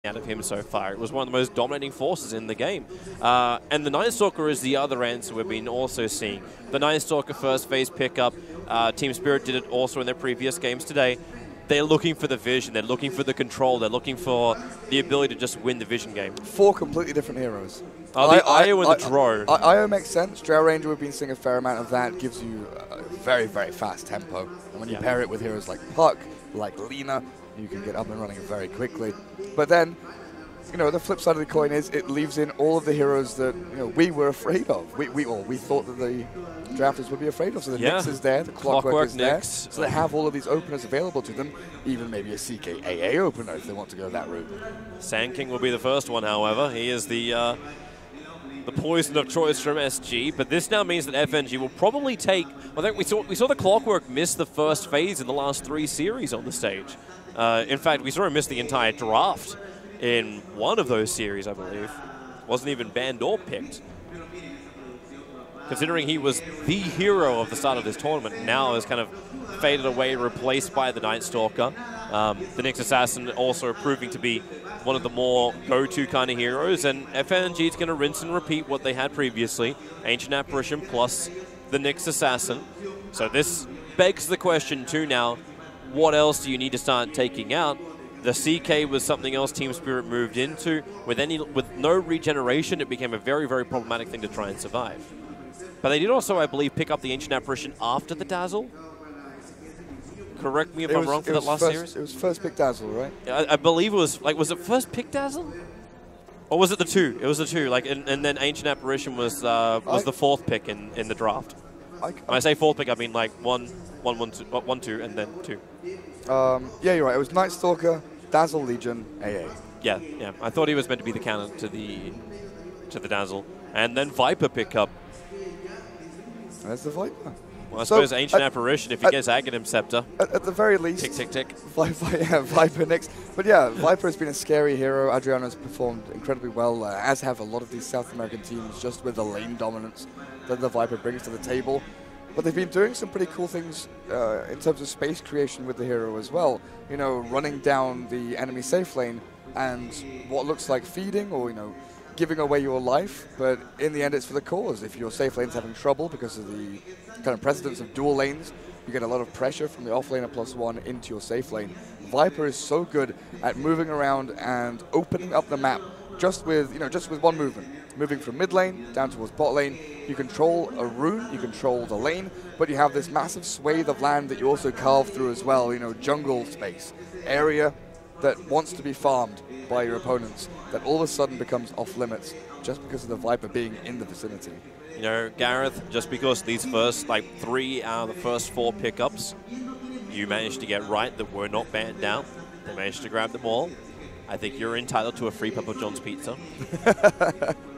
out of him so far. It was one of the most dominating forces in the game. And the Night Stalker is the other answer we've been also seeing. The Night Stalker first phase pickup, Team Spirit did it also in their previous games today. They're looking for the vision, they're looking for the control, they're looking for the ability to just win the vision game. 4 completely different heroes. The Io and the Drow. Io makes sense. Drow Ranger, we've been seeing a fair amount of that. Gives you a very, very fast tempo. And when you pair it with heroes like Puck, like Lina, you can get up and running very quickly. But then, you know, the flip side of the coin is it leaves in all of the heroes that, you know, we were afraid of. We thought that the drafters would be afraid of. So the Nyx is there, the Clockwork is there. So they have all of these openers available to them, even maybe a CKAA opener if they want to go that route. Sand King will be the first one, however. He is the poison of choice from SG, but this now means that FNG will probably take. I think we saw the Clockwork miss the first phase in the last 3 series on the stage. In fact, we saw him miss the entire draft in one of those series, I believe. Wasn't even banned or picked. Considering he was the hero of the start of this tournament, now is kind of faded away, replaced by the Night Stalker. The Nyx Assassin also proving to be one of the more go-to kind of heroes, and FNG is going to rinse and repeat what they had previously, Ancient Apparition plus the Nyx Assassin. So this begs the question too now, what else do you need to start taking out? The CK was something else Team Spirit moved into. With no regeneration, it became a very, very problematic thing to try and survive. But they did also, I believe, pick up the Ancient Apparition after the Dazzle. Correct me if I'm wrong for that last series. It was first pick Dazzle, right? I believe it was, like, was it first pick Dazzle? Or was it the 2? It was the 2, like, and then Ancient Apparition was the 4th pick in the draft. When I say 4th pick, I mean like 1, 2, and then 2. Yeah, you're right. It was Night Stalker, Dazzle, Legion, AA. Yeah. I thought he was meant to be the counter to the Dazzle, and then Viper pickup. There's the Viper. Well, I suppose Ancient Apparition, if he gets Aghanim Scepter. At the very least. Tick, tick, tick. Viper next. But yeah, Viper has been a scary hero. Adriano's performed incredibly well, as have a lot of these South American teams, just with the lane dominance that the Viper brings to the table. But they've been doing some pretty cool things in terms of space creation with the hero as well. You know, running down the enemy safe lane and what looks like feeding or, you know, giving away your life, but in the end it's for the cause. If your safe lane's having trouble because of the kind of precedence of dual lanes, you get a lot of pressure from the offlaner +1 into your safe lane. Viper is so good at moving around and opening up the map just with one movement. Moving from mid lane down towards bot lane, you control a rune, you control the lane, but you have this massive swathe of land that you also carve through as well, you know, jungle space, area that wants to be farmed by your opponents, that all of a sudden becomes off limits just because of the Viper being in the vicinity. You know, Gareth, just because these first, 3 out of the first 4 pickups you managed to get right that were not banned down, they managed to grab them all. I think you're entitled to a free Papa John's pizza.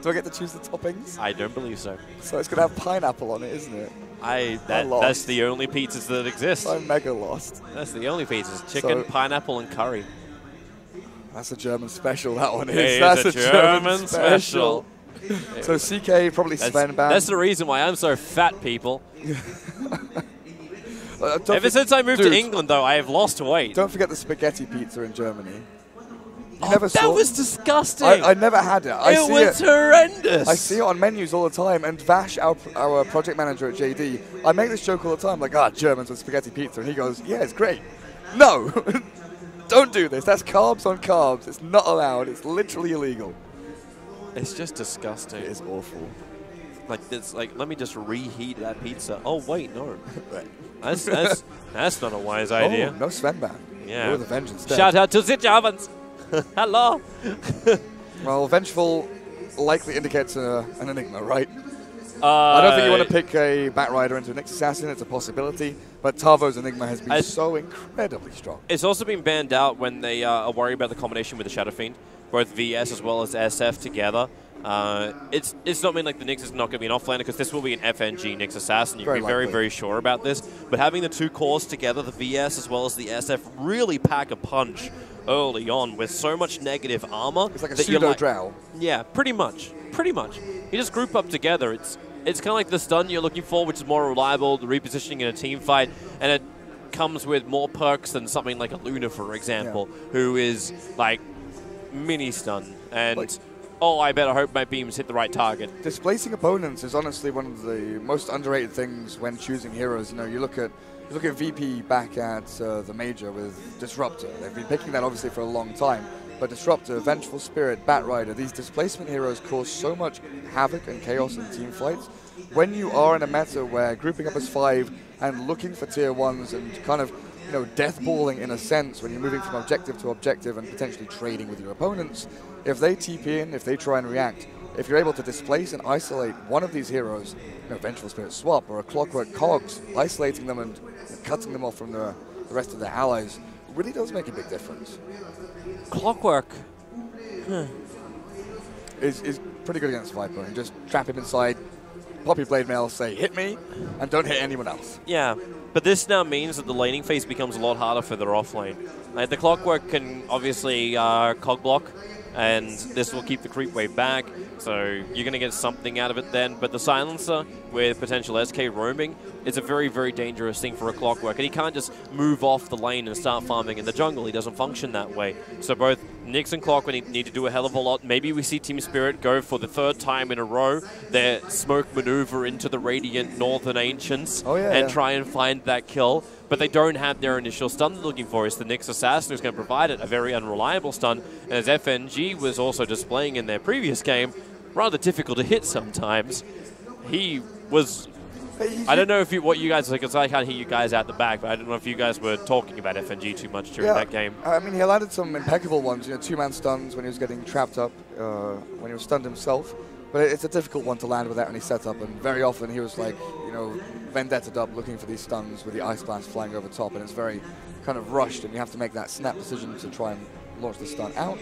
Do I get to choose the toppings? I don't believe so. So it's going to have pineapple on it, isn't it? That's the only pizzas that exist. I'm mega lost. That's the only pizzas. Chicken, pineapple, and curry. That's a German special, that one is. Hey, that's a German special. So CK, probably Sven banned. That's the reason why I'm so fat, people. Ever since I moved to England, though, I have lost weight. Don't forget the spaghetti pizza in Germany. That was disgusting. I never had it. It was horrendous. I see it on menus all the time. And Vash, our project manager at JD, I make this joke all the time, like, Germans with spaghetti pizza. And he goes, yeah, it's great. No, don't do this. That's carbs on carbs. It's not allowed. It's literally illegal. It's just disgusting. It is awful. Let me just reheat that pizza. Oh, wait, no. That's not a wise idea. Oh, no Sven ban. Yeah. With a vengeance. Shout out to the Germans. Hello. Well, Vengeful likely indicates an Enigma, right? I don't think you want to pick a Batrider into a Nyx Assassin. It's a possibility. But Tavo's Enigma has been so incredibly strong. It's also been banned out when they are worried about the combination with the Shadow Fiend, both VS as well as SF together. It's not mean like the Nyx is not going to be an offlaner, because this will be an FNG Nyx Assassin. You can be very, very sure about this. But having the 2 cores together, the VS as well as the SF, really pack a punch early on with so much negative armor. It's like a pseudo-drow. Yeah, pretty much. Pretty much. You just group up together. It's kind of like the stun you're looking for, which is more reliable, the repositioning in a team fight, and it comes with more perks than something like a Luna, for example, who is like mini stun. And, oh, I better hope my beams hit the right target. Displacing opponents is honestly one of the most underrated things when choosing heroes. You know, you look at VP back at the Major with Disruptor. They've been picking that obviously for a long time. But Disruptor, Vengeful Spirit, Batrider, these displacement heroes cause so much havoc and chaos in team fights. When you are in a meta where grouping up as 5 and looking for tier 1s and kind of, you know, deathballing in a sense when you're moving from objective to objective and potentially trading with your opponents, if they TP in, if they try and react, if you're able to displace and isolate one of these heroes, you know, Vengeful Spirit Swap or a Clockwork Cogs, isolating them and cutting them off from the rest of their allies, really does make a big difference. Clockwork is pretty good against Viper, and just trap him inside, pop your Blade Mail, say hit me, and don't hit anyone else. Yeah, but this now means that the laning phase becomes a lot harder for their offlane. Like, the Clockwork can obviously cog block, and this will keep the creep wave back, so you're going to get something out of it then. But the Silencer, with potential SK roaming, is a very, very dangerous thing for a Clockwork, and he can't just move off the lane and start farming in the jungle. He doesn't function that way. So both Nyx and Clockwork need to do a hell of a lot. Maybe we see Team Spirit go for the 3rd time in a row their smoke maneuver into the Radiant Northern Ancients and try and find that kill. But they don't have their initial stun they're looking for. It's the Nyx Assassin who's going to provide it, a very unreliable stun. And as FNG was also displaying in their previous game, rather difficult to hit sometimes. He was... I don't know if what you guys, because I can't hear you guys out the back, but I don't know if you guys were talking about FNG too much during that game. I mean, he landed some impeccable ones, you know, 2-man stuns when he was getting trapped up, when he was stunned himself. But it's a difficult one to land without any setup, and very often he was like, you know, Vendetta up looking for these stuns with the Ice Blast flying over top, and it's very kind of rushed, and you have to make that snap decision to try and launch the stun out.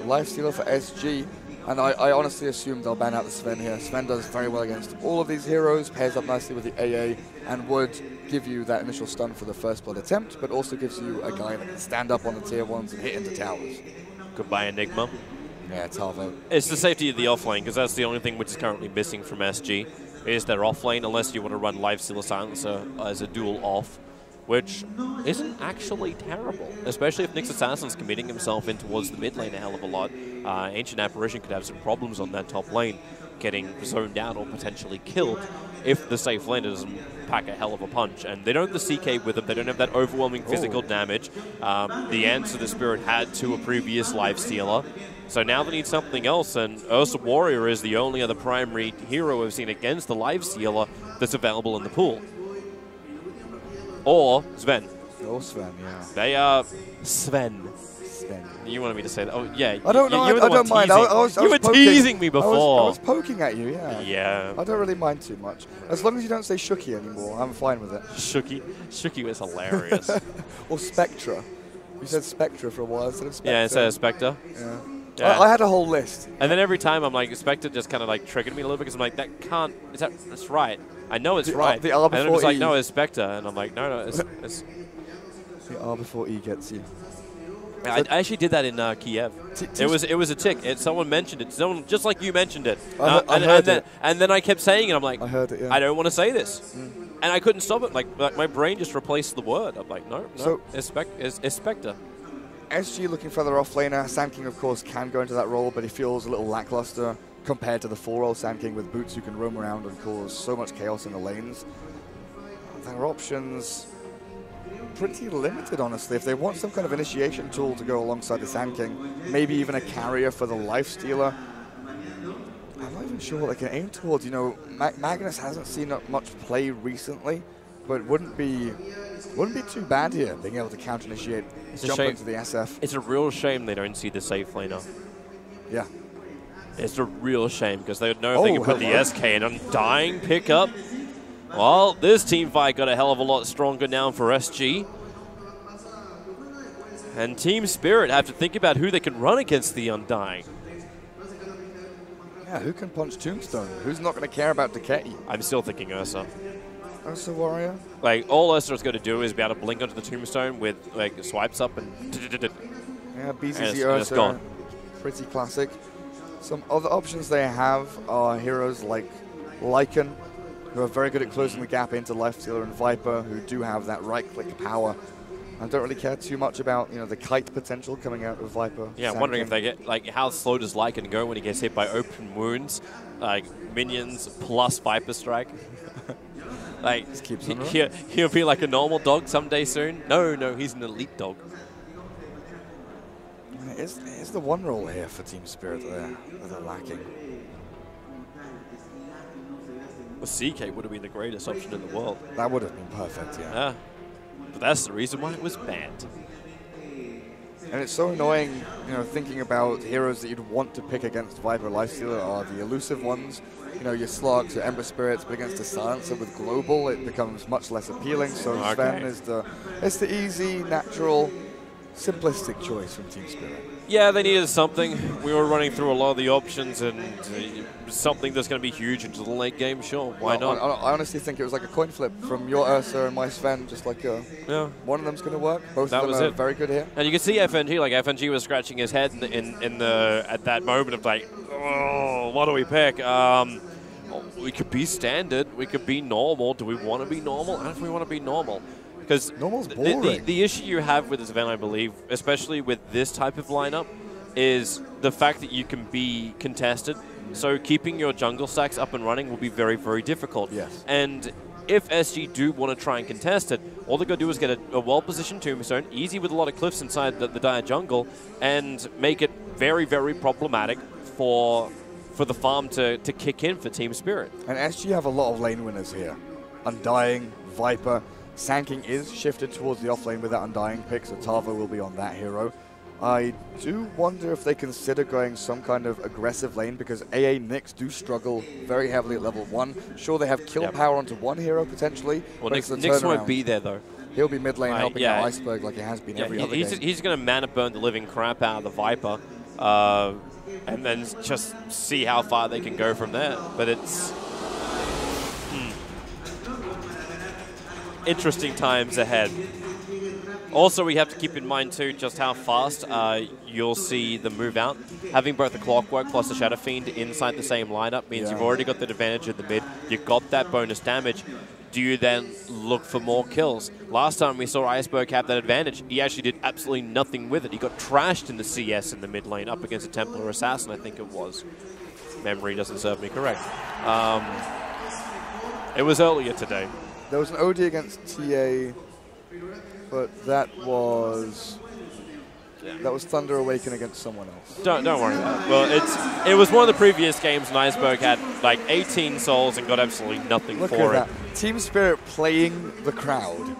Lifestealer for SG. And I honestly assume they'll ban out the Sven here. Sven does very well against all of these heroes, pairs up nicely with the AA, and would give you that initial stun for the first blood attempt, but also gives you a guy that can stand up on the tier 1s and hit into towers. Goodbye, Enigma. Yeah, it's half out. It's the safety of the offlane, because that's the only thing which is currently missing from SG, is their offlane, unless you want to run Lifestealer Silencer as a dual off, which isn't actually terrible, especially if Nyx Assassin's committing himself in towards the mid lane a hell of a lot. Ancient Apparition could have some problems on that top lane, getting zoned out or potentially killed if the safe laner doesn't pack a hell of a punch. And they don't have the CK with them, they don't have that overwhelming physical damage. The answer the Spirit had to a previous Lifestealer. So now they need something else, and Ursa Warrior is the only other primary hero we've seen against the Lifestealer that's available in the pool. Or Sven. Or Sven, yeah. They are Sven. You wanted me to say that? Oh, yeah. I don't know. I don't mind. You were teasing me before. I was poking at you, yeah. Yeah. I don't really mind too much. As long as you don't say Shuki anymore, I'm fine with it. Shuki? Shuki was hilarious. Or Spectra. You said Spectra for a while instead of Spectre. Yeah, instead of Spectre. Yeah. Yeah. I had a whole list. And then every time I'm like, Spectre just kind of like triggered me a little bit because I'm like, that can't, that's right. I know it's right. The R before and then it's like, E. no, it's Spectre. And I'm like, no, it's the R before E gets you. I actually did that in Kiev. It was a tick. Someone mentioned it. Someone just like you mentioned it. And then I kept saying it. I'm like, I heard it. Yeah. I don't want to say this, and I couldn't stop it. Like my brain just replaced the word. I'm like, no, so it's Spectre. SG looking further off laner. Sand King, of course, can go into that role, but he feels a little lackluster compared to the 4-role Sand King with boots who can roam around and cause so much chaos in the lanes. Their options pretty limited, honestly. If they want some kind of initiation tool to go alongside the Sand King, maybe even a carrier for the Lifestealer, I'm not even sure what they can aim towards. You know, Magnus hasn't seen much play recently, but wouldn't be too bad here, being able to counter-initiate, jump into the SF. It's a real shame they don't see the safe laner. Yeah. It's a real shame, because they would know if they can put the SK in Undying pickup. Well, this team fight got a hell of a lot stronger now for SG. And Team Spirit have to think about who they can run against the Undying. Yeah, who can punch Tombstone? Who's not going to care about Decay? I'm still thinking Ursa. Ursa Warrior? Like, all Ursa's going to do is be able to blink onto the Tombstone with, like, swipes up and... Yeah, BCC Ursa, gone. Pretty classic. Some other options they have are heroes like Lycan, who are very good at closing the gap into Lifestealer and Viper, who do have that right-click power. I don't really care too much about, the kite potential coming out of Viper. Yeah, I'm wondering if they get, like, how slow does Lycan go when he gets hit by open wounds, like minions plus Viper Strike? Like, Just keeps on he'll be like a normal dog someday soon. No, he's an elite dog. Is the one role here for Team Spirit that they're lacking? Well, CK would have been the greatest option in the world. That would have been perfect, yeah. Yeah. But that's the reason why it was banned. And it's so annoying, thinking about heroes that you'd want to pick against Viper Lifestealer are the elusive ones. Your Slugs, your Ember Spirits, but against a Silencer with Global, it becomes much less appealing. So Sven is the easy, natural, simplistic choice from Team Spirit. Yeah, they needed something. We were running through a lot of the options, and something that's going to be huge into the late game, sure, why not? I honestly think it was like a coin flip from your Ursa and my Sven, just like one of them's going to work. Both of them are very good here. And you can see FNG, like FNG was scratching his head at that moment of like, oh, what do we pick? We could be standard, we could be normal. Do we want to be normal? I don't know if we want to be normal. Because the issue you have with this event, I believe, especially with this type of lineup, is the fact that you can be contested. So keeping your jungle stacks up and running will be very, very difficult. Yes. And if SG do want to try and contest it, all they're going to do is get a well-positioned tombstone, easy with a lot of cliffs inside the Dire jungle, and make it very, very problematic for the farm to kick in for Team Spirit. And SG have a lot of lane winners here. Undying, Viper. Sand is shifted towards the offlane with that Undying pick, so Tavo will be on that hero. I do wonder if they consider going some kind of aggressive lane, because AA Nyx do struggle very heavily at level 1. Sure, they have kill power onto one hero potentially. Well, Nyx won't be there though. He'll be mid lane helping out Iceberg like he has been every other game. He's going to mana burn the living crap out of the Viper, and then just see how far they can go from there. But it's interesting times ahead. Also, we have to keep in mind too just how fast you'll see the move out. Having both the Clockwork plus the Shadow Fiend inside the same lineup means you've already got the advantage in the mid. You've got that bonus damage. Do you then look for more kills? Last time we saw Iceberg have that advantage, he actually did absolutely nothing with it. He got trashed in the CS in the mid lane up against a Templar Assassin, I think it was. Memory doesn't serve me correct. It was earlier today. There was an OD against TA, but that was Thunder Awaken against someone else. Don't worry about it. Well, it was one of the previous games, and Iceberg had like 18 souls and got absolutely nothing Look for at it. That. Team Spirit playing the crowd.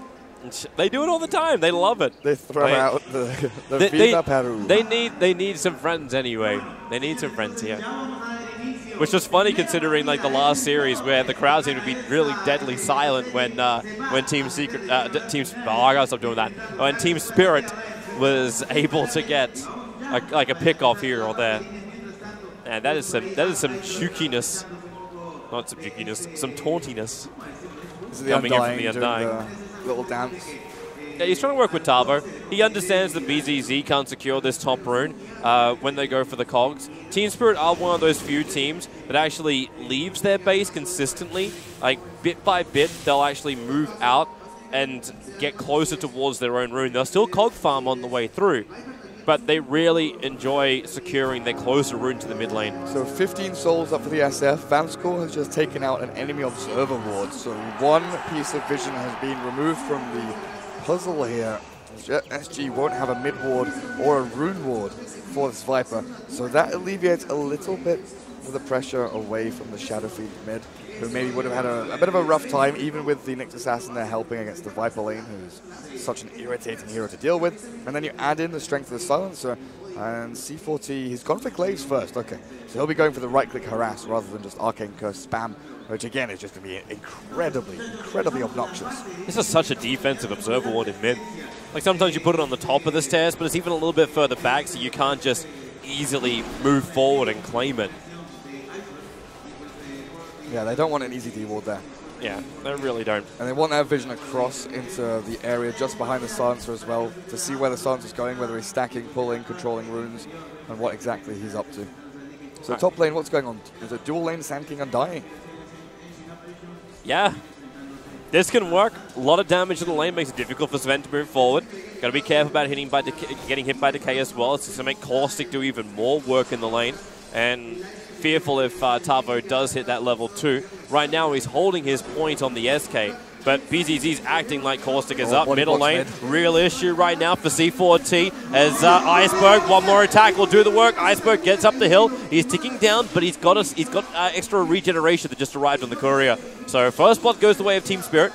They do it all the time. They love it. They throw out the Viva Peru. They need some friends anyway. They need some friends here. Which was funny considering like the last series where the crowd seemed to be really deadly silent when Team Secret I gotta stop doing that. When Team Spirit was able to get a pick off here or there. And that is some jukiness. Not some jukiness, some tauntiness. This is the coming in from the Undying. Undying. Little dance. Yeah, he's trying to work with Tavo. He understands that BZZ can't secure this top rune when they go for the cogs. Team Spirit are one of those few teams that actually leaves their base consistently. Like, bit by bit, they'll actually move out and get closer towards their own rune. They'll still cog farm on the way through, but they really enjoy securing their closer rune to the mid lane. So 15 souls up for the SF. Vanscool has just taken out an enemy observer ward. So one piece of vision has been removed from the puzzle here. SG won't have a mid ward or a rune ward for this Viper. So that alleviates a little bit of the pressure away from the Shadow Fiend mid, who maybe would have had a bit of a rough time, even with the Nyx Assassin there helping against the Viper lane, who's such an irritating hero to deal with. And then you add in the strength of the Silencer, and C4T, he's gone for Glaives first. Okay, so he'll be going for the right-click harass rather than just Arcane Curse spam, which again is just going to be incredibly obnoxious. This is such a defensive observer ward in mid. Like sometimes you put it on the top of the stairs, but it's even a little bit further back, so you can't just easily move forward and claim it. Yeah, they don't want an easy D-ward there. Yeah, they really don't. And they want that vision across into the area just behind the Silencer as well, to see where the Silencer's going, whether he's stacking, pulling, controlling runes, and what exactly he's up to. So top lane, what's going on? There's a dual lane Sand King Undying. Yeah, this can work. A lot of damage to the lane makes it difficult for Sven to move forward. Got to be careful about getting hit by Decay as well. It's going to make Caustic do even more work in the lane. And fearful if Tavo does hit that level 2. Right now he's holding his point on the SK. But BZZ's acting like Caustic is up. Middle lane, real issue right now for C4T as Iceberg, one more attack will do the work. Iceberg gets up the hill. He's ticking down, but he's got extra regeneration that just arrived on the courier. So first blood goes the way of Team Spirit.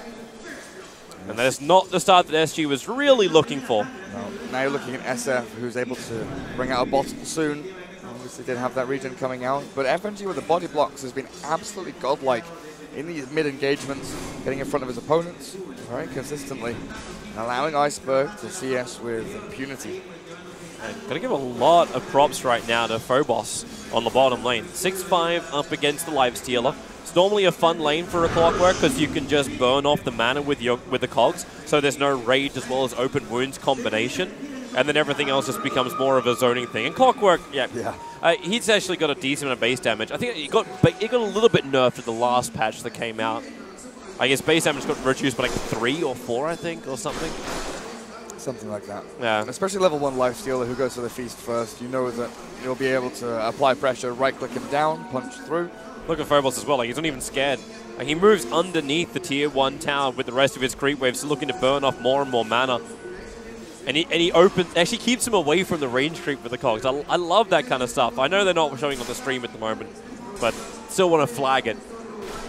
And that is not the start that SG was really looking for. No. Now you're looking at SF, who's able to bring out a bottom soon. Obviously did have that regen coming out. But FNG with the body blocks has been absolutely godlike in these mid-engagements, getting in front of his opponents very consistently, and allowing Iceberg to CS with impunity. Got to give a lot of props right now to Phobos on the bottom lane. 6-5 up against the Lifestealer. It's normally a fun lane for a Clockwork because you can just burn off the mana with the cogs, so there's no rage as well as open wounds combination. And then everything else just becomes more of a zoning thing. And Clockwork, he's actually got a decent amount of base damage. I think he got a little bit nerfed at the last patch that came out. I guess base damage got reduced by like 3 or 4, I think, or something. Something like that. Yeah. Especially level 1 Lifestealer who goes for the feast first. You know that you'll be able to apply pressure, right-click him down, punch through. Look at Phobos as well. Like, he's not even scared. Like, he moves underneath the tier 1 tower with the rest of his creep waves, looking to burn off more and more mana. And he actually keeps him away from the range creep with the cogs. I love that kind of stuff. I know they're not showing on the stream at the moment, but still want to flag it,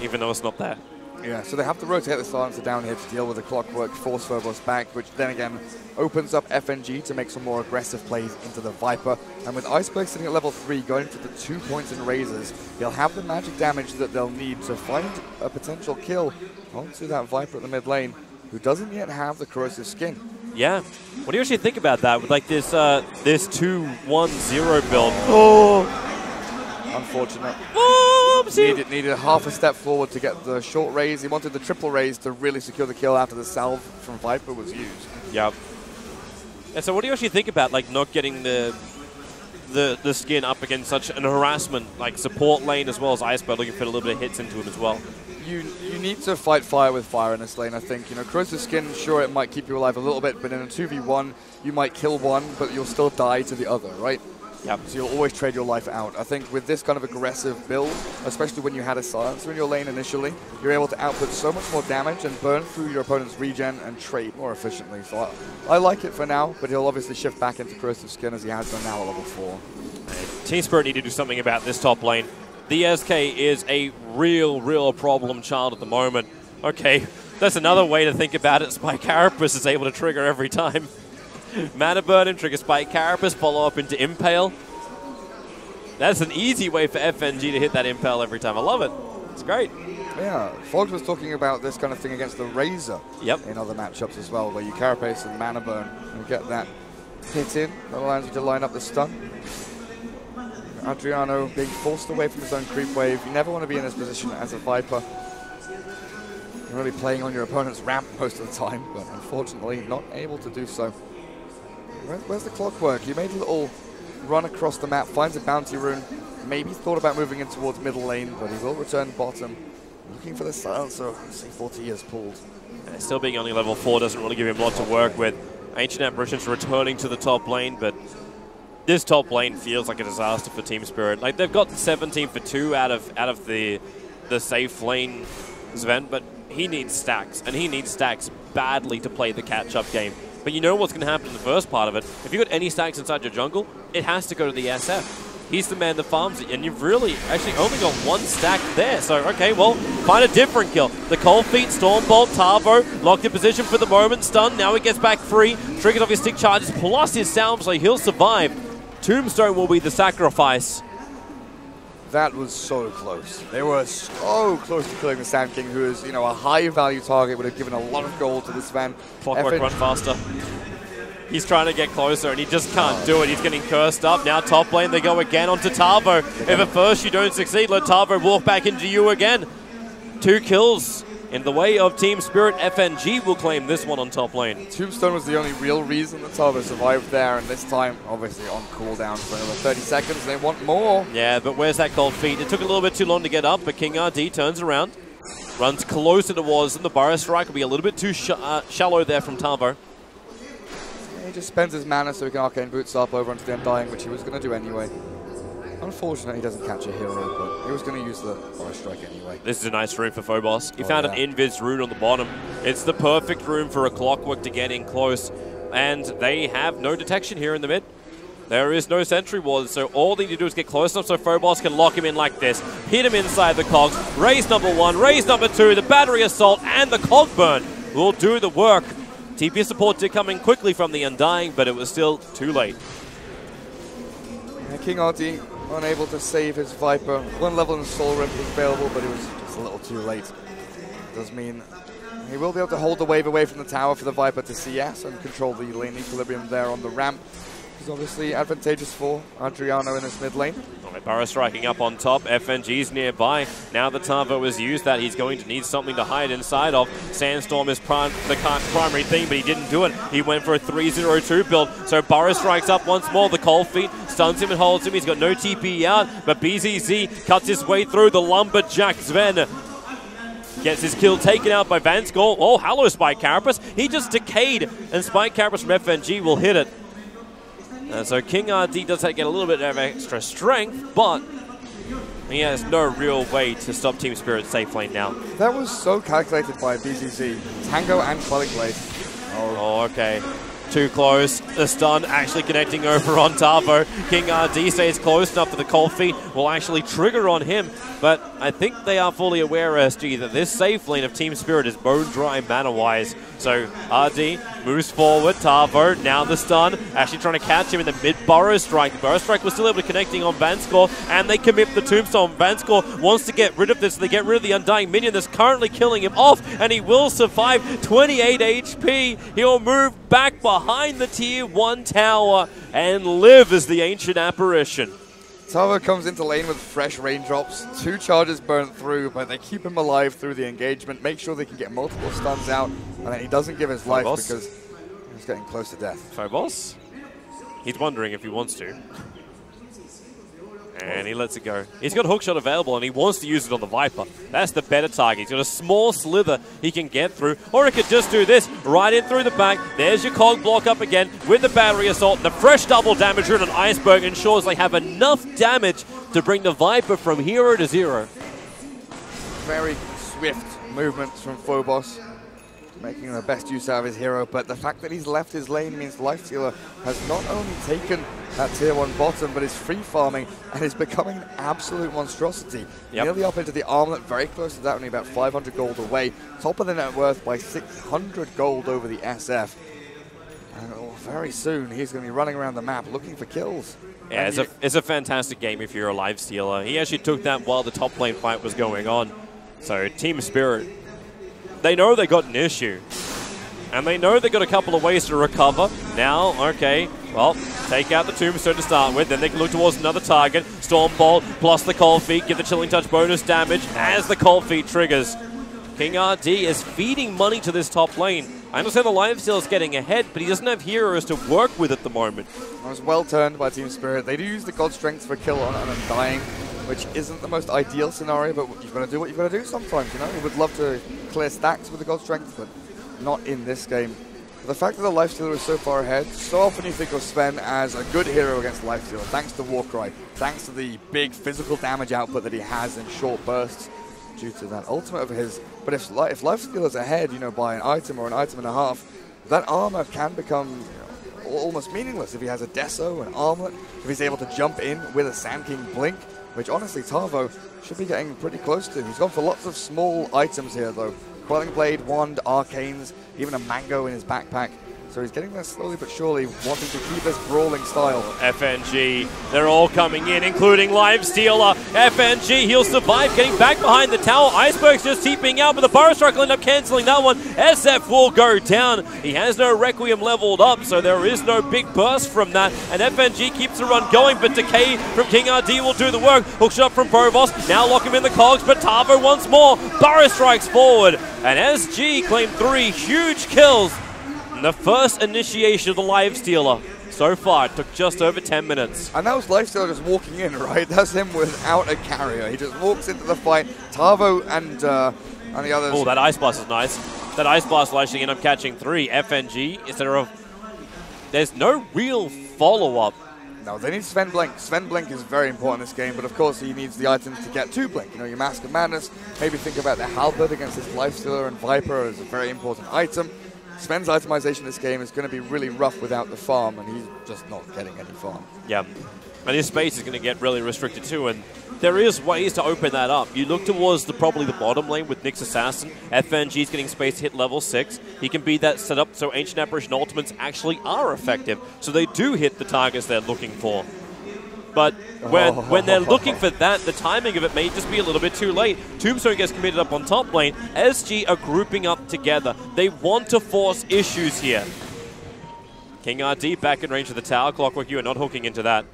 even though it's not there. Yeah, so they have to rotate the silencer down here to deal with the Clockwork, force Phobos back, which then again opens up FNG to make some more aggressive plays into the Viper. And with Iceberg sitting at level 3, going for the 2 points in razors, he'll have the magic damage that they'll need to find a potential kill onto that Viper at the mid lane, who doesn't yet have the corrosive skin. Yeah. What do you actually think about that with like this 2-1-0 build? Oh, unfortunate. Needed half a step forward to get the short raise. He wanted the triple raise to really secure the kill after the salve from Viper was used. Yep. And so what do you actually think about like not getting the skin up against such an harassment like support lane as well as Iceberg looking for a little bit of hits into him as well? You need to fight fire with fire in this lane, I think. You know, corrosive skin, sure, it might keep you alive a little bit, but in a 2v1, you might kill one, but you'll still die to the other, right? Yep. So you'll always trade your life out. I think with this kind of aggressive build, especially when you had a silencer in your lane initially, you're able to output so much more damage and burn through your opponent's regen and trade more efficiently. So I like it for now, but he'll obviously shift back into corrosive skin as he has done now at level 4. Team Spirit need to do something about this top lane. The SK is a real problem child at the moment. Okay, that's another way to think about it. Spike Carapace is able to trigger every time. Mana Burn and trigger Spike Carapace, follow up into Impale. That's an easy way for FNG to hit that Impale every time. I love it. It's great. Yeah, Fogs was talking about this kind of thing against the Razor in other matchups as well, where you Carapace and Mana Burn and get that hit in. That allows you to line up the stun. Adriano being forced away from his own creep wave. You never want to be in this position as a Viper. You're really playing on your opponent's ramp most of the time, but unfortunately not able to do so. Where's the Clockwork? He made a little run across the map, finds a bounty rune, maybe thought about moving in towards middle lane, but he will return bottom. Looking for the silencer C4T has pulled. Yeah, still being only level 4 doesn't really give him a lot to work with. Ancient Apparition's returning to the top lane, but this top lane feels like a disaster for Team Spirit. Like, they've got 17 for 2 out of the safe lane, Sven, but he needs stacks, and he needs stacks badly to play the catch-up game. But you know what's going to happen in the first part of it. If you've got any stacks inside your jungle, it has to go to the SF. He's the man that farms it, and you've really actually only got 1 stack there. So, okay, well, find a different kill. The Cold Feet, Stormbolt, Tavo, locked in position for the moment, stunned. Now he gets back free, triggers off his stick charges, plus his sound, so he'll survive. Tombstone will be the sacrifice. That was so close. They were so close to killing the Sand King, who is, you know, a high-value target, would have given a lot of gold to this Sven. Clockwork run faster. He's trying to get closer, and he just can't do it. He's getting cursed up. Now top lane, they go again onto Tavo. If at first you don't succeed, let Tavo walk back into you again. 2 kills in the way of Team Spirit. FNG will claim this one on top lane. Tombstone was the only real reason that Tavo survived there, and this time, obviously, on cooldown for another 30 seconds. They want more. Yeah, but where's that Cold Feet? It took a little bit too long to get up, but King RD turns around, runs closer towards them. The Burrow Strike will be a little bit too shallow there from Tavo. He just spends his mana so he can Arcane Boots up over onto the Undying, which he was going to do anyway. Unfortunately, he doesn't catch a hero, but he was going to use the Forest Strike anyway. This is a nice rune for Phobos. He found an Invis rune on the bottom. It's the perfect rune for a Clockwork to get in close, and they have no detection here in the mid. There is no sentry ward, so all they need to do is get close enough so Phobos can lock him in like this. Hit him inside the cogs. Raise number 1, raise number 2, the battery assault, and the cog burn will do the work. TP support did come in quickly from the Undying, but it was still too late. Yeah, King RD unable to save his Viper. 1 level in Soul Rip was available, but it was just a little too late. Does mean he will be able to hold the wave away from the tower for the Viper to CS and control the lane equilibrium there on the ramp. It's obviously advantageous for Adriano in this mid lane. Burrow striking up on top. FNG's nearby. Now that Tavo has used that, he's going to need something to hide inside of. Sandstorm is the primary thing, but he didn't do it. He went for a 3-0-2 build. So Burrow strikes up once more. The Cold Feet stuns him and holds him. He's got no TP out, but BZZ cuts his way through. The Lumberjack Sven gets his kill taken out by Vanskoll. Oh, hello, Spike Carapace. He just decayed, and Spike Carapace from FNG will hit it. So King RD does get a little bit of extra strength, but he has no real way to stop Team Spirit's safe lane now. That was so calculated by BZZ. Tango and Quelling Blade. Oh, okay. Too close. The stun actually connecting over on Tavo. King RD stays close enough for the Cold Feet. Will actually trigger on him. But I think they are fully aware, SG, that this safe lane of Team Spirit is bone dry mana-wise. So RD moves forward. Tavo, now the stun. Actually trying to catch him in the mid-Burrow Strike. The Burrow Strike was still able to connecting on Vanskoll, and they commit the Tombstone. Vanskoll wants to get rid of this. So they get rid of the Undying minion that's currently killing him off, and he will survive. 28 HP. He'll move back behind the Tier 1 tower and live as the Ancient Apparition. Tavo comes into lane with fresh raindrops, 2 charges burnt through, but they keep him alive through the engagement, make sure they can get multiple stuns out, and then he doesn't give his life because he's getting close to death. Phobos? He's wondering if he wants to. And he lets it go. He's got a hookshot available, and he wants to use it on the Viper. That's the better target. He's got a small slither he can get through, or he could just do this, right in through the back. There's your cog block up again with the battery assault. The fresh double damage rune on Iceberg ensures they have enough damage to bring the Viper from hero to 0. Very swift movements from Phobos, making the best use out of his hero, but the fact that he's left his lane means Lifestealer has not only taken that Tier 1 bottom, but is free farming and is becoming an absolute monstrosity. Nearly up into the armlet, very close to that, only about 500 gold away. Top of the net worth by 600 gold over the SF. And very soon he's going to be running around the map looking for kills. Yeah, it's a fantastic game if you're a Lifestealer. He actually took that while the top lane fight was going on. So Team Spirit, they know they got an issue. And they know they've got a couple of ways to recover. Now, okay, well, take out the Tombstone to start with, then they can look towards another target. Stormbolt plus the Cold Feet, give the Chilling Touch bonus damage as the Cold Feet triggers. King RD is feeding money to this top lane. I understand the Lifesteal is getting ahead, but he doesn't have heroes to work with at the moment. It was well turned by Team Spirit. They do use the God Strength for kill on an Undying, which isn't the most ideal scenario, but you've got to do what you've got to do sometimes, you know? You would love to clear stacks with the God Strength, but not in this game. But the fact that the Lifestealer is so far ahead, so often you think of Sven as a good hero against Lifestealer, thanks to Warcry, thanks to the big physical damage output that he has in short bursts due to that ultimate of his. But if Lifestealer's ahead, you know, by an item or an item and a half, that armor can become, you know, almost meaningless if he has a Deso, an armlet, if he's able to jump in with a Sand King Blink, which honestly Tavo should be getting pretty close to. He's gone for lots of small items here though. Quelling Blade, Wand, Arcanes, even a Mango in his backpack. So he's getting there slowly but surely, wanting to keep this brawling style. FNG, they're all coming in, including Lifestealer. FNG, he'll survive, getting back behind the tower. Iceberg's just TPing out, but the Burrow Strike will end up cancelling that one. SF will go down. He has no Requiem leveled up, so there is no big burst from that. And FNG keeps the run going, but Decay from King RD will do the work. Hookshot from Phobos, now lock him in the cogs, but Tavo once more. Burrow Strikes forward, and SG claimed 3 huge kills. The first initiation of the Lifestealer so far. It took just over 10 minutes. And that was Lifestealer just walking in, right? That's him without a carrier. He just walks into the fight. Tavo and the others. Oh, that Ice Blast is nice. That Ice Blast will actually end up catching 3. FNG, instead of there's no real follow-up. No, they need Sven Blink. Sven Blink is very important in this game, but of course he needs the items to get to Blink. You know, your Mask of Madness, maybe think about the Halberd against this Lifestealer and Viper as a very important item. Sven's itemization in this game is going to be really rough without the farm, and he's just not getting any farm. Yeah, and his space is going to get really restricted too, and there is ways to open that up. You look towards probably the bottom lane with Nyx Assassin. FNG's getting space to hit level 6. He can be that set up so Ancient Apparition Ultimates actually are effective, so they do hit the targets they're looking for. But when they're looking for that, the timing of it may just be a little bit too late. Tombstone gets committed up on top lane. SG are grouping up together. They want to force issues here. King RD back in range of the tower. Clockwork, you are not hooking into that.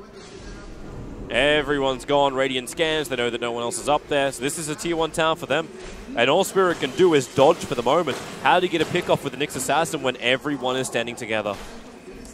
Everyone's gone. Radiant scans. They know that no one else is up there. So this is a tier 1 tower for them. And all Spirit can do is dodge for the moment. How do you get a pick off with the Nyx Assassin when everyone is standing together?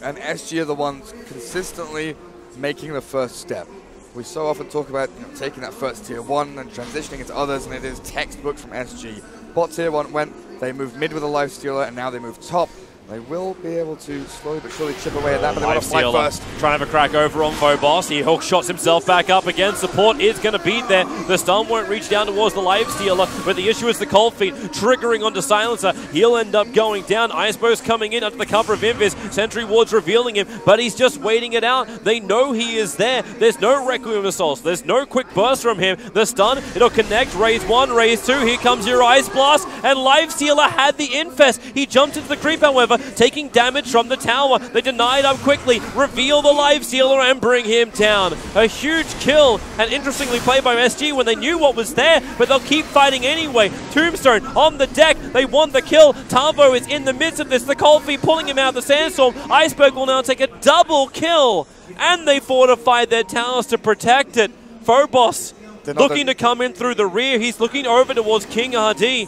And SG are the ones consistently making the first step. We so often talk about taking that first tier 1 and transitioning into others, and it is textbook from SG. Bot tier 1 went, they moved mid with a Lifestealer, and now they move top. They will be able to slowly but surely chip away at that, but they want to fight first. Trying to have a crack over on Phobos. He hook shots himself back up again. Support is going to be there. The stun won't reach down towards the Lifestealer, but the issue is the Cold Feet triggering onto Silencer. He'll end up going down. Icebo's coming in under the cover of Invis. Sentry Ward's revealing him, but he's just waiting it out. They know he is there. There's no Requiem Assaults. There's no quick burst from him. The stun, it'll connect. Raise 1, raise 2. Here comes your Ice Blast, and Lifestealer had the infest. He jumped into the creep, however, taking damage from the tower. They denied up quickly, reveal the Lifestealer and bring him down. A huge kill, and interestingly played by SG when they knew what was there, but they'll keep fighting anyway. Tombstone on the deck, they want the kill. Tavo is in the midst of this, the Cold Feet pulling him out of the Sandstorm. Iceberg will now take a double kill, and they fortified their towers to protect it. Phobos looking to come in through the rear. He's looking over towards King RD.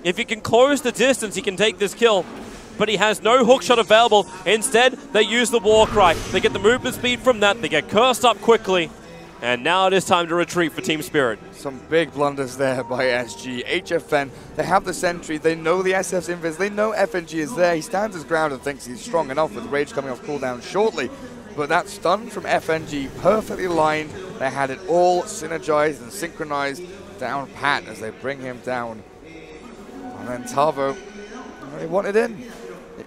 If he can close the distance, he can take this kill. But he has no hookshot available. Instead, they use the Warcry. They get the movement speed from that. They get cursed up quickly. And now it is time to retreat for Team Spirit. Some big blunders there by SG. HFN, they have the Sentry. They know the SF's invis. They know FNG is there. He stands his ground and thinks he's strong enough with Rage coming off cooldown shortly. But that stun from FNG, perfectly lined. They had it all synergized and synchronized down pat as they bring him down. And then Tavo, he wanted in.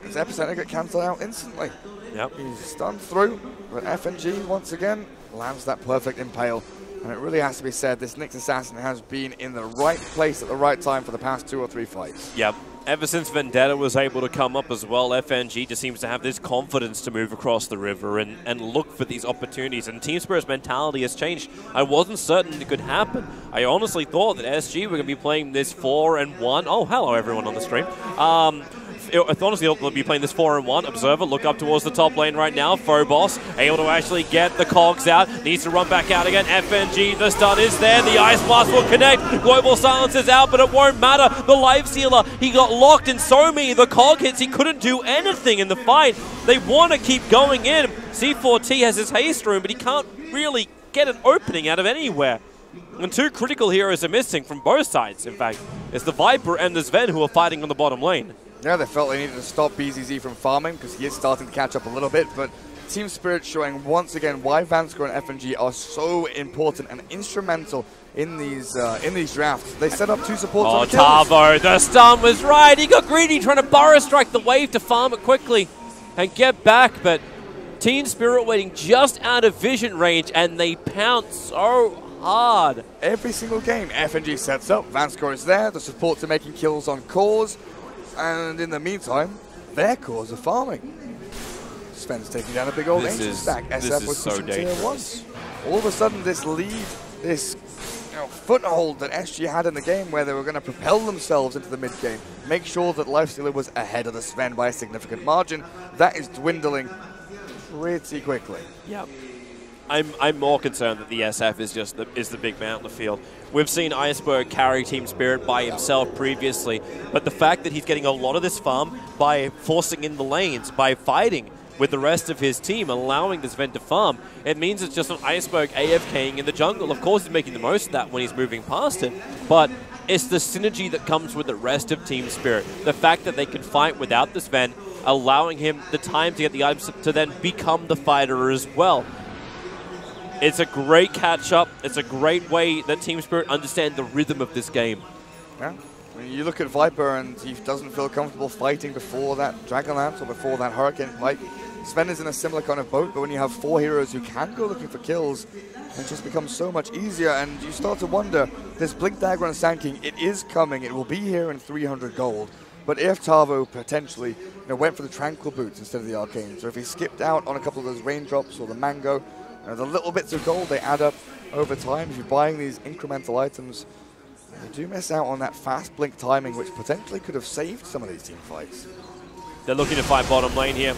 His Epicenter got cancelled out instantly. Yep. He's stunned through, but FNG once again lands that perfect impale. And it really has to be said, this Nyx Assassin has been in the right place at the right time for the past 2 or 3 fights. Yep. Ever since Vendetta was able to come up as well, FNG just seems to have this confidence to move across the river and look for these opportunities. And Team Spirit's mentality has changed. I wasn't certain it could happen. I honestly thought that SG were going to be playing this 4-1. Oh, hello everyone on the stream. Honestly, they'll be playing this 4-1. Observer, look up towards the top lane right now. Phobos, able to actually get the cogs out. Needs to run back out again. FNG, the stun is there. The Ice Blast will connect. Global Silence is out, but it won't matter. The Lifestealer, he got locked in so many the cog hits, he couldn't do anything in the fight. They want to keep going in. C4T has his haste room, but he can't really get an opening out of anywhere. And 2 critical heroes are missing from both sides, in fact. It's the Viper and the Sven who are fighting on the bottom lane. Yeah, they felt they needed to stop BZZ from farming because he is starting to catch up a little bit, but Team Spirit showing once again why Vanskor and FNG are so important and instrumental in these drafts. They set up 2 supports on the kills. Tavo, the stun was right. He got greedy trying to burrow strike the wave to farm it quickly and get back, but Team Spirit waiting just out of vision range, and they pounce so hard. Every single game, FNG sets up, Vanskor is there, the supports are making kills on cores, and in the meantime, their cores are farming. Sven's taking down a big old ancient stack. SF was pushing tier 1. All of a sudden, this lead, this foothold that SG had in the game where they were going to propel themselves into the mid-game, make sure that Lifestealer was ahead of the Sven by a significant margin, that is dwindling pretty quickly. Yep. I'm more concerned that the SF is the big man on the field. We've seen Iceberg carry Team Spirit by himself previously, but the fact that he's getting a lot of this farm by forcing in the lanes, by fighting with the rest of his team, allowing this Sven to farm, it means it's just an Iceberg AFKing in the jungle. Of course, he's making the most of that when he's moving past it, but It's the synergy that comes with the rest of Team Spirit. The fact that they can fight without the Sven, allowing him the time to get the items to then become the fighter as well. It's a great catch-up. It's a great way that Team Spirit understand the rhythm of this game. Yeah. I mean, you look at Viper and he doesn't feel comfortable fighting before that Dragonlance or before that Hurricane Pike. Sven is in a similar kind of boat, but when you have 4 heroes who can go looking for kills, it just becomes so much easier, and you start to wonder, this Blink Dagger and Sand King, it is coming, it will be here in 300 gold, but if Tavo potentially went for the Tranquil Boots instead of the Arcane, so if he skipped out on a couple of those Raindrops or the Mango, the little bits of gold, they add up over time. If you're buying these incremental items, you do miss out on that fast blink timing, which potentially could have saved some of these team fights. They're looking to fight bottom lane here.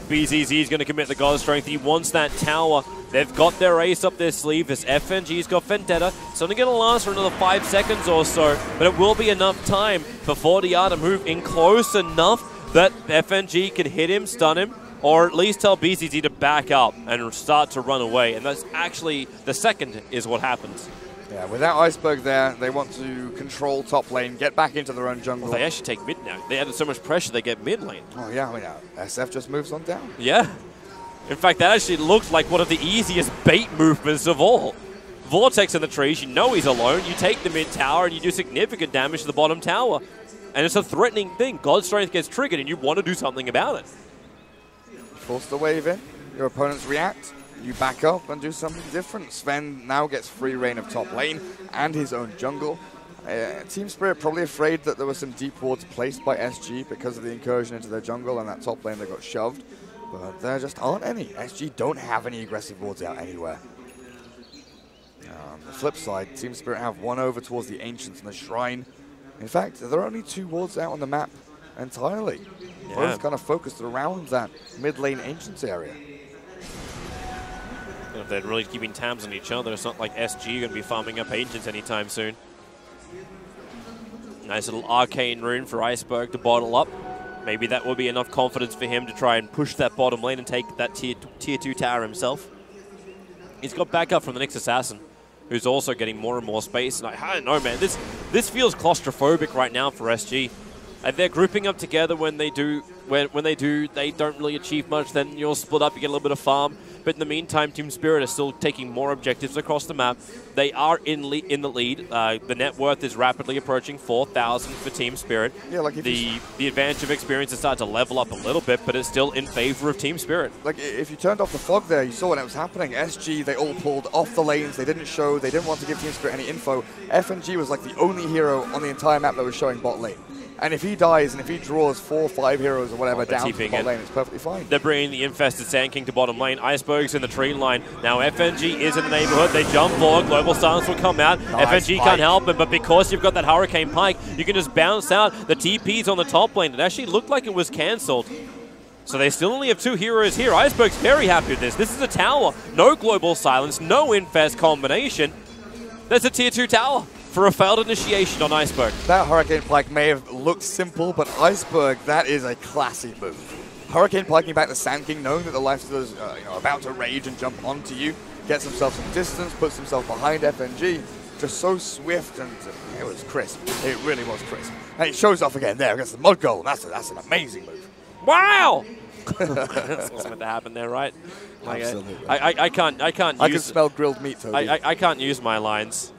BZZ is going to commit the God Strength. He wants that tower. They've got their ace up their sleeve. This FNG's got Vendetta. It's only going to last for another 5 seconds or so, but it will be enough time for 40R to move in close enough that FNG can hit him, stun him, or at least tell BZZ to back up and start to run away. And that's actually, the second is what happens. Yeah, without Iceberg there, they want to control top lane, get back into their own jungle. Well, they actually take mid now. They added so much pressure, they get mid lane. Oh yeah, I mean, SF just moves on down. Yeah. In fact, that actually looked like one of the easiest bait movements of all. Vortex in the trees, you know he's alone. You take the mid tower and you do significant damage to the bottom tower. And it's a threatening thing. God Strength gets triggered and you want to do something about it. Force the wave in, your opponents react, you back up and do something different. Sven now gets free reign of top lane and his own jungle. Team Spirit probably afraid that there were some deep wards placed by SG because of the incursion into their jungle and that top lane that got shoved. But there just aren't any. SG don't have any aggressive wards out anywhere. On the flip side, Team Spirit have one over towards the Ancients and the Shrine. In fact, there are only 2 wards out on the map entirely. Yeah. Both kind of focused around that mid lane Ancients area. If they're really keeping tabs on each other, it's not like SG are going to be farming up Ancients anytime soon. Nice little Arcane Rune for Iceberg to bottle up. Maybe that will be enough confidence for him to try and push that bottom lane and take that tier 2 tower himself. He's got backup from the Nyx Assassin, who's also getting more and more space. And I don't know, man, this feels claustrophobic right now for SG. They're grouping up together when they do. When they do, they don't really achieve much. Then you'll split up, you get a little bit of farm. But in the meantime, Team Spirit are still taking more objectives across the map. They are in the lead. The net worth is rapidly approaching 4,000 for Team Spirit. Yeah, like the advantage of experience has started to level up a little bit, but it's still in favor of Team Spirit. Like if you turned off the fog there, you saw when it was happening. SG, they all pulled off the lanes. They didn't show. They didn't want to give Team Spirit any info. FNG was like the only hero on the entire map that was showing bot lane. And if he dies and if he draws 4 or 5 heroes or whatever down to the bot lane, it's perfectly fine. They're bringing the Infested Sand King to bottom lane. Iceberg's in the tree line. Now FNG is in the neighborhood. They jump forward. Global Silence will come out. Nice FNG can't help him, but because you've got that Hurricane Pike, you can just bounce out. The TP's on the top lane. It actually looked like it was cancelled. So they still only have 2 heroes here. Iceberg's very happy with this. This is a tower. No Global Silence, no Infest combination. There's a tier 2 tower for a failed initiation on Iceberg. That Hurricane Pike may have looked simple, but Iceberg, that is a classy move. Hurricane Piking back the Sand King, knowing that the Lifestealer's about to rage and jump onto you, gets himself some distance, puts himself behind FNG. Just so swift, and it was crisp. It really was crisp. And it shows off again there against the Mud Golem. That's an amazing move. Wow! That's what's meant to happen there, right? Like, absolutely. I can't I can smell grilled meat, Toby. I can't use my lines.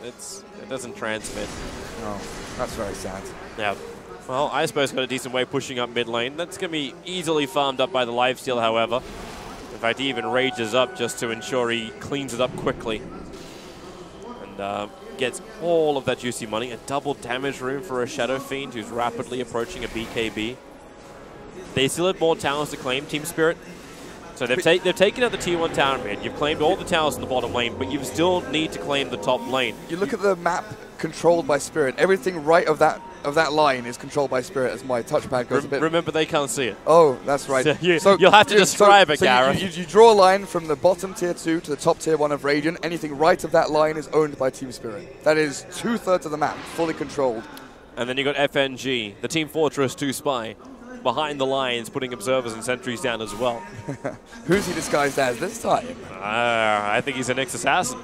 It doesn't transmit. Oh, that's very sad. Yeah. Well, Iceberg's got a decent way pushing up mid lane. That's going to be easily farmed up by the lifesteal, however. In fact, he even rages up just to ensure he cleans it up quickly. And gets all of that juicy money. A double damage rune for a Shadow Fiend who's rapidly approaching a BKB. They still have more towers to claim, Team Spirit. So they've taken out the tier 1 tower mid. You've claimed all the towers in the bottom lane, but you still need to claim the top lane. You look at the map controlled by Spirit. Everything right of that line is controlled by Spirit as my touchpad goes a bit... Remember, they can't see it. Oh, that's right. So you'll have to describe it, Gareth. You draw a line from the bottom tier 2 to the top tier 1 of Radiant. Anything right of that line is owned by Team Spirit. That is 2/3 of the map, fully controlled. And then you got FNG, the Team Fortress 2 spy, behind the lines, putting observers and sentries down as well. Who's he disguised as this time? I think he's a Nyx Assassin.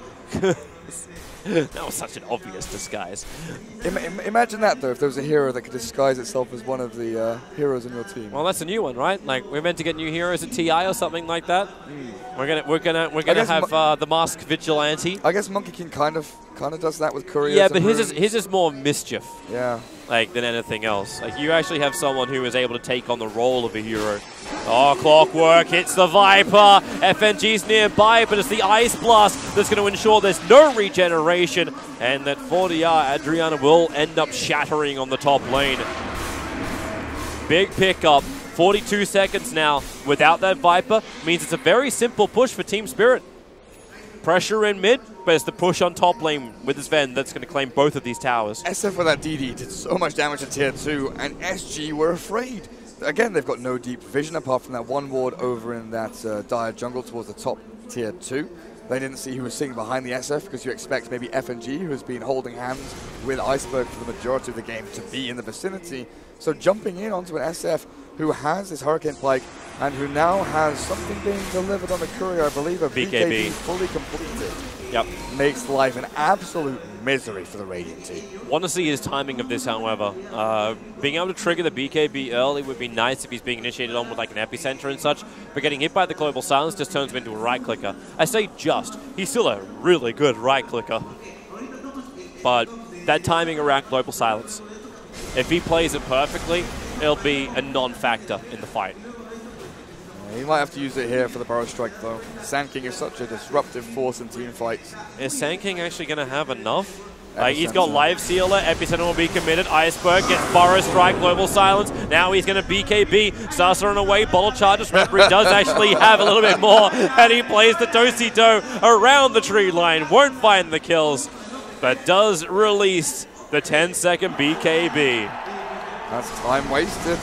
That was such an obvious disguise. Imagine that, though, if there was a hero that could disguise itself as one of the heroes in your team. Well, that's a new one, right? Like, we're meant to get new heroes at TI or something like that. We're gonna have the Masked Vigilante. I guess Monkey King kind of does that with couriers. Yeah, but his is more mischief. Yeah. Like, than anything else. Like, you actually have someone who is able to take on the role of a hero. Oh, Clockwork hits the Viper. FNG's nearby, but it's the Ice Blast that's going to ensure there's no regeneration, and that 40R Adriana will end up shattering on the top lane. Big pickup. 42 seconds now without that Viper means it's a very simple push for Team Spirit. Pressure in mid, but it's the push on top lane with his Ven that's going to claim both of these towers. SF with that DD did so much damage to tier 2, and SG were afraid. Again, they've got no deep vision apart from that one ward over in that dire jungle towards the top tier 2. They didn't see who was sitting behind the SF because you expect maybe FNG, who has been holding hands with Iceberg for the majority of the game, to be in the vicinity. So jumping in onto an SF who has his Hurricane Pike and who now has something being delivered on the courier, I believe, a BKB fully completed. Yep. Makes life an absolute misery for the Radiant team. Want to see his timing of this, however. Being able to trigger the BKB early would be nice if he's being initiated on with like an epicenter and such, but getting hit by the Global Silence just turns him into a right clicker. I say just, he's still a really good right clicker. But that timing around Global Silence, if he plays it perfectly, it'll be a non-factor in the fight. He might have to use it here for the Burrow Strike, though. Sand King is such a disruptive force in team fights. Is Sand King actually going to have enough? He's got Live Sealer, Epicenter will be committed, Iceberg gets Burrow Strike, Global Silence, now he's going to BKB, starts running away, Bottle Charges, remember he does actually have a little bit more, and he plays the Do-Si-Do around the tree line, won't find the kills, but does release the 10-second BKB. That's time wasted.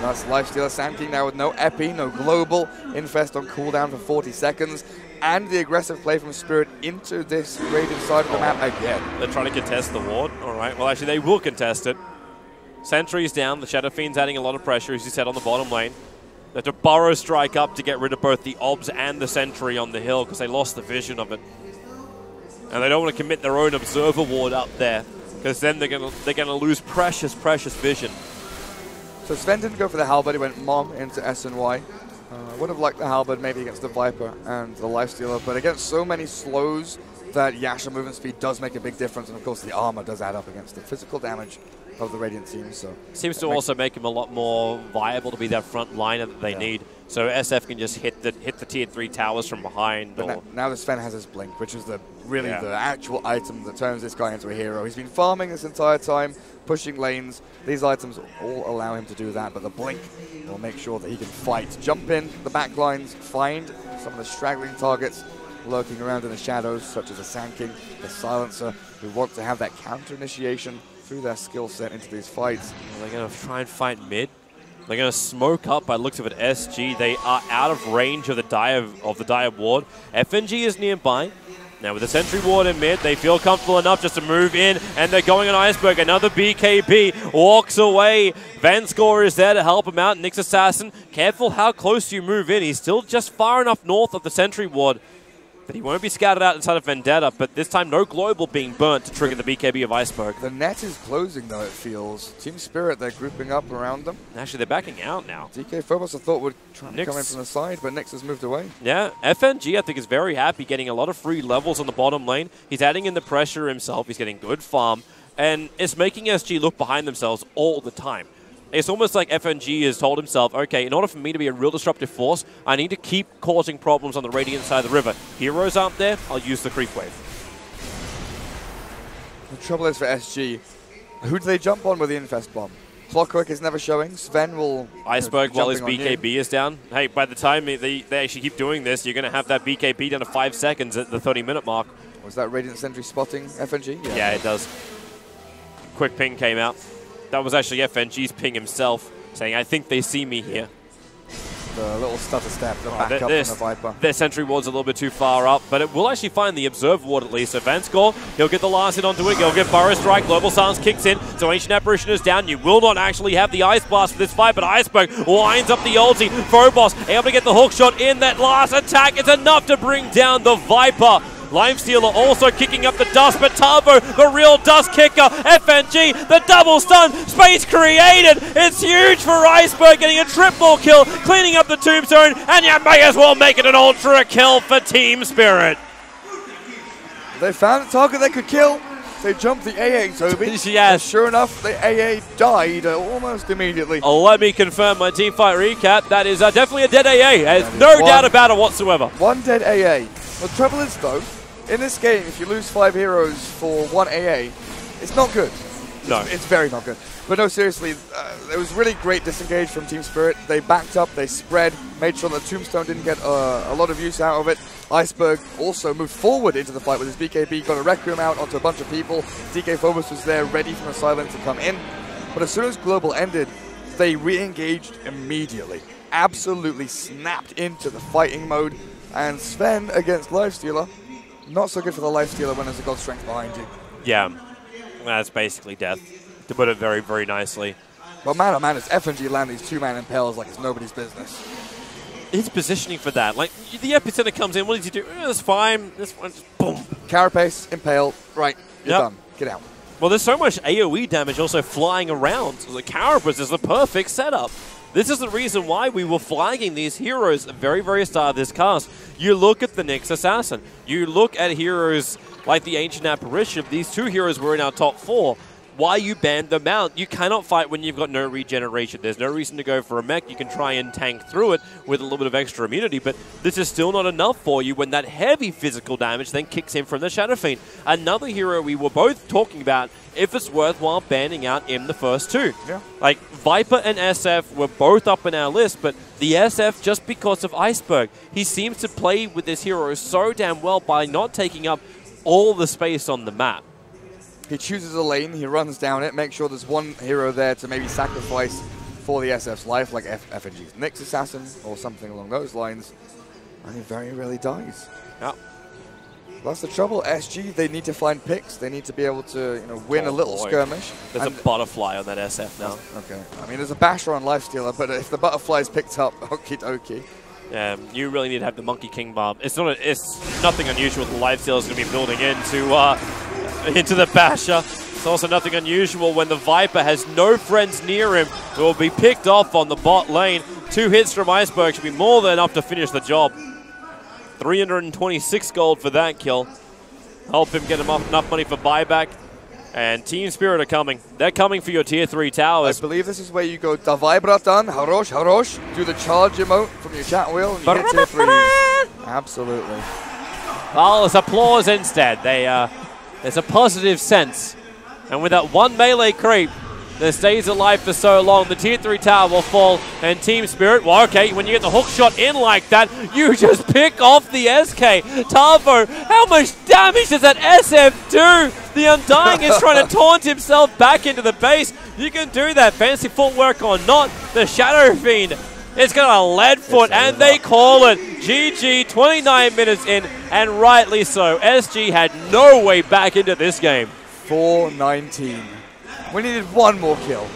That's Lifestealer Sand King now with no Epi, no Global, Infest on cooldown for 40 seconds, and the aggressive play from Spirit into this Radiant side of the map again. They're trying to contest the ward. All right, well actually they will contest it. Sentry's down, the Shadow Fiend's adding a lot of pressure, as you said, on the bottom lane. They have to Burrow Strike up to get rid of both the Obs and the Sentry on the hill because they lost the vision of it. And they don't want to commit their own Observer ward up there because then they're gonna lose precious vision. So Sven didn't go for the Halberd, he went Mom into SNY. Would have liked the Halberd maybe against the Viper and the Lifestealer, but against so many slows that Yasha movement speed does make a big difference, and of course the armor does add up against the physical damage of the Radiant team. So seems to also make him a lot more viable to be that front liner that they need. So SF can just hit the tier 3 towers from behind. But now the Sven has his Blink, which is the actual item that turns this guy into a hero. He's been farming this entire time, pushing lanes. These items all allow him to do that, but the Blink will make sure that he can fight. Jump in the back lines, find some of the straggling targets lurking around in the shadows, such as the Sand King, the Silencer, who want to have that counter initiation through their skill set into these fights. They're going to try and fight mid. They're going to smoke up by looks of it SG. They are out of range of the Dire ward. FNG is nearby. Now with the Sentry ward in mid, they feel comfortable enough just to move in, and they're going on Iceberg. Another BKB walks away. Vanscore is there to help him out. Nyx Assassin, careful how close you move in. He's still just far enough north of the Sentry ward that he won't be scouted out inside of Vendetta, but this time no Global being burnt to trigger the BKB of Iceberg. The net is closing, though, it feels. Team Spirit, they're grouping up around them. Actually, they're backing out now. DK Phobos, I thought, would try and come in from the side, but Nyx has moved away. Yeah, FNG, I think, is very happy getting a lot of free levels on the bottom lane. He's adding in the pressure himself. He's getting good farm, and it's making SG look behind themselves all the time. It's almost like FNG has told himself, okay, in order for me to be a real disruptive force, I need to keep causing problems on the Radiant side of the river. Heroes aren't there, I'll use the creep wave. The trouble is for SG, who do they jump on with the Infest Bomb? Clockwork is never showing. Sven will... Iceberg while his BKB is down. Hey, by the time they actually keep doing this, you're going to have that BKB down to 5 seconds at the 30-minute mark. Was that Radiant Sentry spotting FNG? Yeah, it does. Quick ping came out. That was actually FNG's ping himself, saying, I think they see me here. The little stutter step, the back up from the Viper. Their Sentry ward's a little bit too far up, but it will actually find the Observe ward at least. So Vanscore, he'll get the last hit onto it, he'll get Burrow Strike, Global Silence kicks in, so Ancient Apparition is down. You will not actually have the Ice Blast for this fight, but Iceberg lines up the ulti. Phobos able to get the hook shot in. That last attack is enough to bring down the Viper. Limestealer also kicking up the dust, but Tavo, the real dust kicker. FNG, the double stun. Space created. It's huge for Iceberg, getting a triple kill, cleaning up the tombstone, and you may as well make it an ultra kill for Team Spirit. They found a target they could kill. They jumped the AA, Toby. Yes. And sure enough, the AA died almost immediately. Let me confirm my team fight recap. That is definitely a dead AA. There's no doubt about it whatsoever. One dead AA. The trouble is, though, in this game, if you lose 5 heroes for 1 AA, it's not good. No. It's very not good. But no, seriously, it was really great disengage from Team Spirit. They backed up, they spread, made sure the Tombstone didn't get a lot of use out of it. Iceberg also moved forward into the fight with his BKB, got a Requiem out onto a bunch of people. DK Phobos was there, ready from the silence to come in. But as soon as Global ended, they re-engaged immediately. Absolutely snapped into the fighting mode. And Sven against Lifestealer, not so good for the Lifestealer when there's a God Strength behind you. Yeah, that's basically death. To put it very, very nicely. But man, oh man, it's FNG land these 2-man impales like it's nobody's business. His positioning for that, like the Epicenter comes in, what does he do? That's fine. This one, just boom. Carapace, impale, right, you're done. Get out. Well, there's so much AoE damage also flying around. So the Carapace is the perfect setup. This is the reason why we were flagging these heroes at the very, very start of this cast. You look at the Nyx Assassin. You look at heroes like the Ancient Apparition. These 2 heroes were in our top 4. Why you banned them out? You cannot fight when you've got no regeneration. There's no reason to go for a mech. You can try and tank through it with a little bit of extra immunity, but this is still not enough for you when that heavy physical damage then kicks in from the Shadow Fiend. Another hero we were both talking about if it's worthwhile banning out in the first 2. Yeah. Like, Viper and SF were both up in our list, but the SF, just because of Iceberg, he seems to play with this hero so damn well by not taking up all the space on the map. He chooses a lane, he runs down it, makes sure there's one hero there to maybe sacrifice for the SF's life, like FNG's Nyx Assassin or something along those lines, and he very rarely dies. Yeah. That's the trouble. SG, they need to find picks. They need to be able to, win a little skirmish. There's a butterfly on that SF now. Okay. I mean, there's a basher on Lifestealer, but if the butterfly's picked up, okie dokie. Yeah, you really need to have the Monkey King Bomb. It's nothing unusual the Lifestealer is going to be building into the basher. It's also nothing unusual when the Viper has no friends near him who will be picked off on the bot lane. 2 hits from Iceberg should be more than enough to finish the job. 326 gold for that kill. Help him get enough money for buyback. And Team Spirit are coming. They're coming for your tier 3 towers. I believe this is where you go Davai Bratan, Harosh, Harosh, do the charge emote from your chat wheel, and you hit tier 3s. Absolutely. Well, it's applause instead. There's a positive sense. And with that 1 melee creep that stays alive for so long, the tier 3 tower will fall, and Team Spirit, well, okay, when you get the hook shot in like that, you just pick off the SK. Tavo, how much damage does that SF do? The Undying is trying to taunt himself back into the base. You can do that, fancy footwork or not. The Shadow Fiend, it's got a lead foot, and they call it. GG, 29 minutes in, and rightly so. SG had no way back into this game. 4-19. We needed one more kill.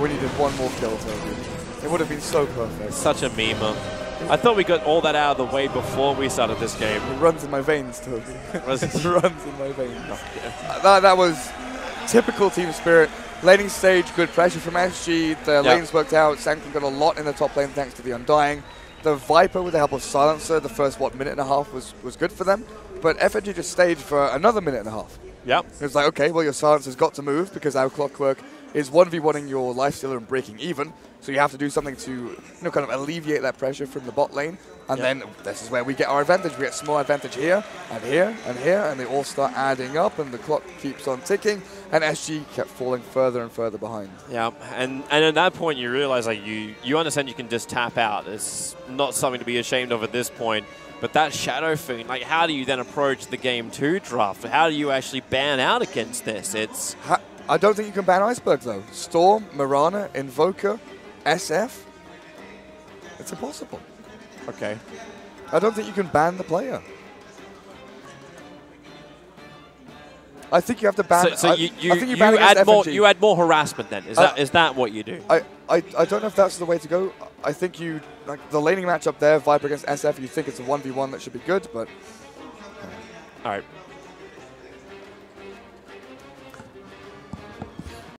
We needed one more kill, Toby. It would have been so perfect. Such a meme. I thought we got all that out of the way before we started this game. It runs in my veins, Toby. It runs in my veins. Oh, yeah. That was typical Team Spirit. Laning stage, good pressure from SG. The lanes worked out. Sanctum got a lot in the top lane thanks to the Undying. The Viper, with the help of Silencer, the first, minute and a half was good for them. But FNG just stayed for another minute and a half. Yep. It was like, okay, well, your Silencer's got to move because our Clockwork is 1v1ing your Lifestealer and breaking even. So you have to do something to kind of alleviate that pressure from the bot lane. And then this is where we get our advantage. We get small advantage here, and here, and here, and they all start adding up, and the clock keeps on ticking, and SG kept falling further and further behind. Yeah, and at that point you realize like you understand you can just tap out. It's not something to be ashamed of at this point. But that Shadow Fiend, like how do you then approach the Game 2 draft? How do you actually ban out against this? I don't think you can ban Iceberg though. Storm, Mirana, Invoker, SF. It's impossible. Okay. I don't think you can ban the player. I think you have to ban. So you add more harassment then. Is that what you do? I don't know if that's the way to go. I think the laning matchup there, Viper against SF. You think it's a 1v1 that should be good, but All right.